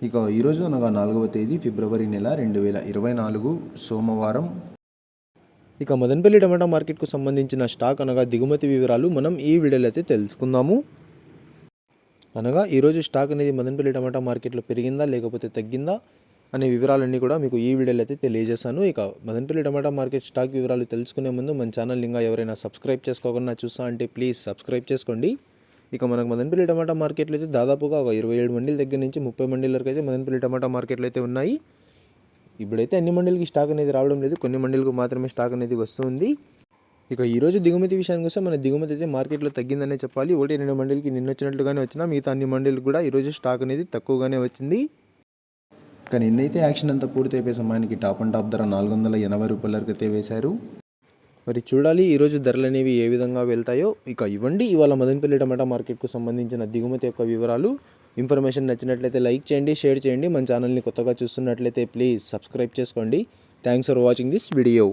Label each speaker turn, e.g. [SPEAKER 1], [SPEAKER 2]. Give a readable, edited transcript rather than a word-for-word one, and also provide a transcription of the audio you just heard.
[SPEAKER 1] ఇక ఈరోజు అనగా 4వ తేదీ ఫిబ్రవరి నెల 2024 సోమవారం. ఇక మదనపల్లి టమాటా మార్కెట్కు సంబంధించిన స్టాక్ అనగా దిగుమతి వివరాలు మనం ఈ వీడియోలో అయితే తెలుసుకుందాము. అనగా ఈరోజు స్టాక్ అనేది మదనపల్లి టమాటా మార్కెట్లో పెరిగిందా లేకపోతే తగ్గిందా అనే వివరాలన్నీ కూడా మీకు ఈ వీడియోలో అయితే తెలియజేస్తాను. ఇక మదనపల్లి టమాటా మార్కెట్ స్టాక్ వివరాలు తెలుసుకునే ముందు మన ఛానల్ ఇంకా ఎవరైనా సబ్స్క్రైబ్ చేసుకోకుండా చూస్తా అంటే ప్లీజ్ సబ్స్క్రైబ్ చేసుకోండి. ఇక మనకు మదనపల్లి టమాటా మార్కెట్లో అయితే దాదాపుగా ఒక 27 మండీల దగ్గర నుంచి 30 మండీల వరకు అయితే మదనపల్లి టమాటా మార్కెట్లో అయితే ఉన్నాయి. ఇప్పుడైతే అన్ని మండీలకి స్టాక్ అనేది రావడం లేదు, కొన్ని మండీలకు మాత్రమే స్టాక్ అనేది వస్తుంది. ఇక ఈరోజు దిగుమతి విషయానికి వస్తే మన దిగుమతి అయితే మార్కెట్లో తగ్గిందనే చెప్పాలి. 1-2 మండీలకి నిన్న వచ్చినట్లుగానే వచ్చినా మిగతా అన్ని మండీలకు కూడా ఈరోజు స్టాక్ అనేది తక్కువగానే వచ్చింది. ఇక నిన్నైతే యాక్షన్ అంతా పూర్తి అయిపోయే సమయానికి టాప్ అండ్ టాప్ ధర 480 రూపాయల వరకు అయితే వేశారు. మరి చూడాలి ఈరోజు ధరలు అనేవి ఏ విధంగా వెళ్తాయో. ఇక ఇవ్వండి ఇవాళ మదనపల్లి టమాటా మార్కెట్కు సంబంధించిన దిగుమతి యొక్క వివరాలు. ఇన్ఫర్మేషన్ నచ్చినట్లయితే లైక్ చేయండి, షేర్ చేయండి. మన ఛానల్ని కొత్తగా చూస్తున్నట్లయితే ప్లీజ్ సబ్స్క్రైబ్ చేసుకోండి. Thanks for watching this video.